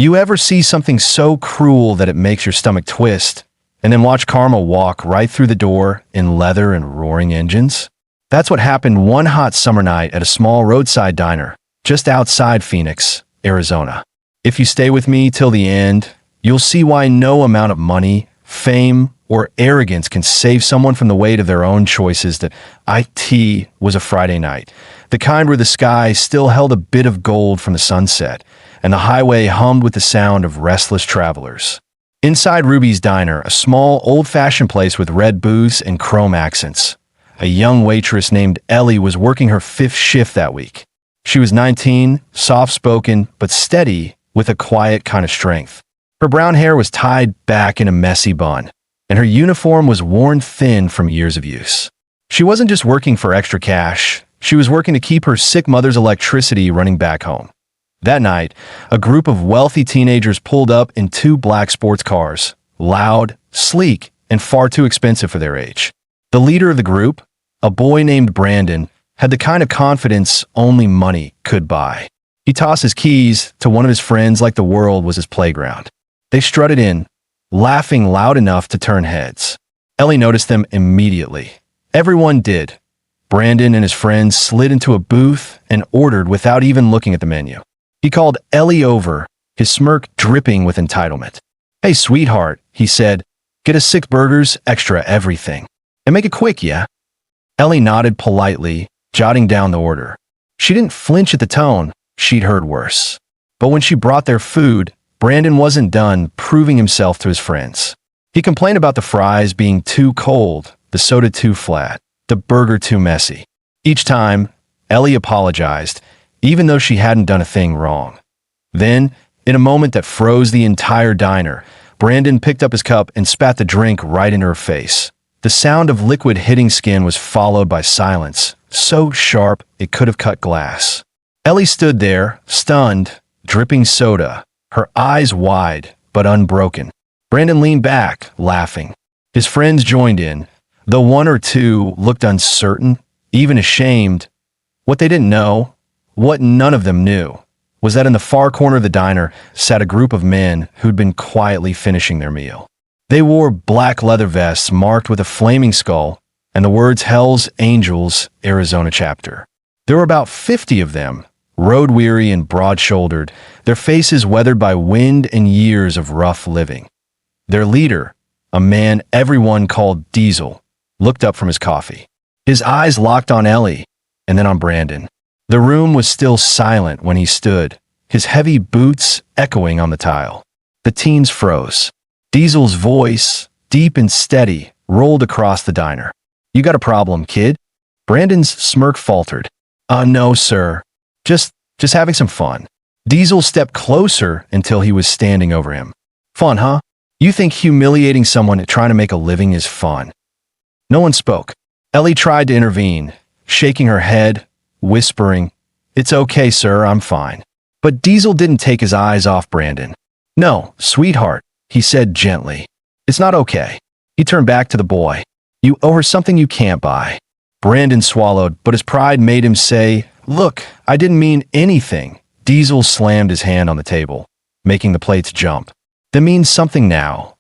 You ever see something so cruel that it makes your stomach twist, and then watch karma walk right through the door in leather and roaring engines? That's what happened one hot summer night at a small roadside diner just outside Phoenix, Arizona. If you stay with me till the end, you'll see why no amount of money, fame, or arrogance can save someone from the weight of their own choices. That it was a Friday night, the kind where the sky still held a bit of gold from the sunset, and the highway hummed with the sound of restless travelers. Inside Ruby's Diner, a small, old-fashioned place with red booths and chrome accents, a young waitress named Ellie was working her fifth shift that week. She was 19, soft-spoken, but steady, with a quiet kind of strength. Her brown hair was tied back in a messy bun, and her uniform was worn thin from years of use. She wasn't just working for extra cash, she was working to keep her sick mother's electricity running back home. That night, a group of wealthy teenagers pulled up in two black sports cars, loud, sleek, and far too expensive for their age. The leader of the group, a boy named Brandon, had the kind of confidence only money could buy. He tossed his keys to one of his friends like the world was his playground. They strutted in, laughing loud enough to turn heads. Ellie noticed them immediately. Everyone did. Brandon and his friends slid into a booth and ordered without even looking at the menu. He called Ellie over, his smirk dripping with entitlement. "Hey, sweetheart," he said, "get us 6 burgers, extra everything. And make it quick, yeah?" Ellie nodded politely, jotting down the order. She didn't flinch at the tone. She'd heard worse. But when she brought their food, Brandon wasn't done proving himself to his friends. He complained about the fries being too cold, the soda too flat, the burger too messy. Each time, Ellie apologized, even though she hadn't done a thing wrong. Then, in a moment that froze the entire diner, Brandon picked up his cup and spat the drink right in her face. The sound of liquid hitting skin was followed by silence, so sharp it could have cut glass. Ellie stood there, stunned, dripping soda, her eyes wide but unbroken. Brandon leaned back, laughing. His friends joined in, though one or two looked uncertain, even ashamed. What they didn't know, what none of them knew, was that in the far corner of the diner sat a group of men who'd been quietly finishing their meal. They wore black leather vests marked with a flaming skull and the words Hell's Angels, Arizona chapter. There were about 50 of them, road-weary and broad-shouldered, their faces weathered by wind and years of rough living. Their leader, a man everyone called Diesel, looked up from his coffee. His eyes locked on Ellie and then on Brandon. The room was still silent when he stood, his heavy boots echoing on the tile. The teens froze. Diesel's voice, deep and steady, rolled across the diner. "You got a problem, kid?" Brandon's smirk faltered. No, sir. Just having some fun." Diesel stepped closer until he was standing over him. "Fun, huh? You think humiliating someone trying to make a living is fun?" No one spoke. Ellie tried to intervene, shaking her head, whispering, "It's okay, sir, I'm fine." But Diesel didn't take his eyes off Brandon. "No, sweetheart," he said gently. "It's not okay." He turned back to the boy. "You owe her something you can't buy." Brandon swallowed, but his pride made him say, "Look, I didn't mean anything." Diesel slammed his hand on the table, making the plates jump. "That means something now."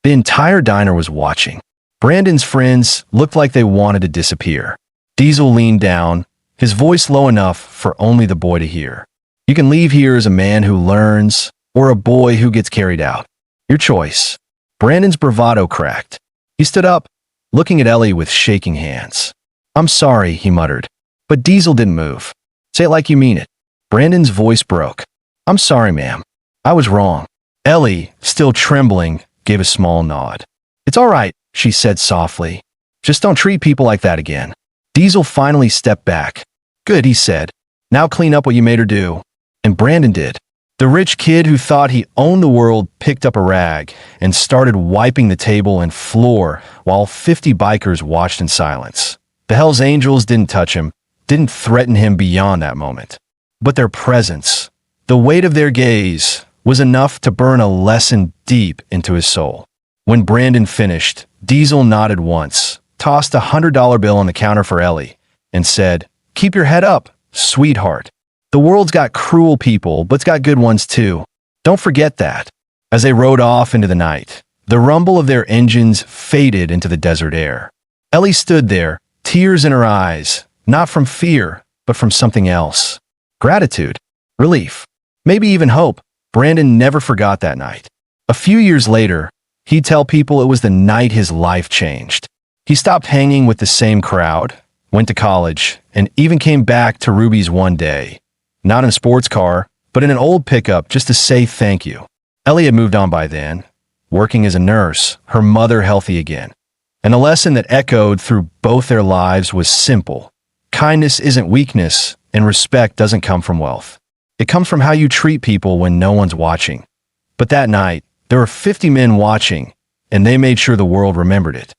The entire diner was watching. Brandon's friends looked like they wanted to disappear. Diesel leaned down, his voice low enough for only the boy to hear. "You can leave here as a man who learns, or a boy who gets carried out. Your choice." Brandon's bravado cracked. He stood up, looking at Ellie with shaking hands. "I'm sorry," he muttered. But Diesel didn't move. "Say it like you mean it." Brandon's voice broke. "I'm sorry, ma'am. I was wrong." Ellie, still trembling, gave a small nod. "It's all right," she said softly. "Just don't treat people like that again." Diesel finally stepped back. "Good," he said. "Now clean up what you made her do." And Brandon did. The rich kid who thought he owned the world picked up a rag and started wiping the table and floor while 50 bikers watched in silence. The Hell's Angels didn't touch him, didn't threaten him beyond that moment. But their presence, the weight of their gaze, was enough to burn a lesson deep into his soul. When Brandon finished, Diesel nodded once, tossed a $100 bill on the counter for Ellie, and said, "Keep your head up, sweetheart. The world's got cruel people, but it's got good ones too. Don't forget that. As they rode off into the night, the rumble of their engines faded into the desert air. Ellie stood there, tears in her eyes, not from fear, but from something else. Gratitude, relief, maybe even hope. Brandon never forgot that night. A few years later, he'd tell people it was the night his life changed. He stopped hanging with the same crowd, went to college, and even came back to Ruby's one day. Not in a sports car, but in an old pickup just to say thank you. Ellie had moved on by then, working as a nurse, her mother healthy again. And a lesson that echoed through both their lives was simple. Kindness isn't weakness, and respect doesn't come from wealth. It comes from how you treat people when no one's watching. But that night, there were 50 men watching, and they made sure the world remembered it.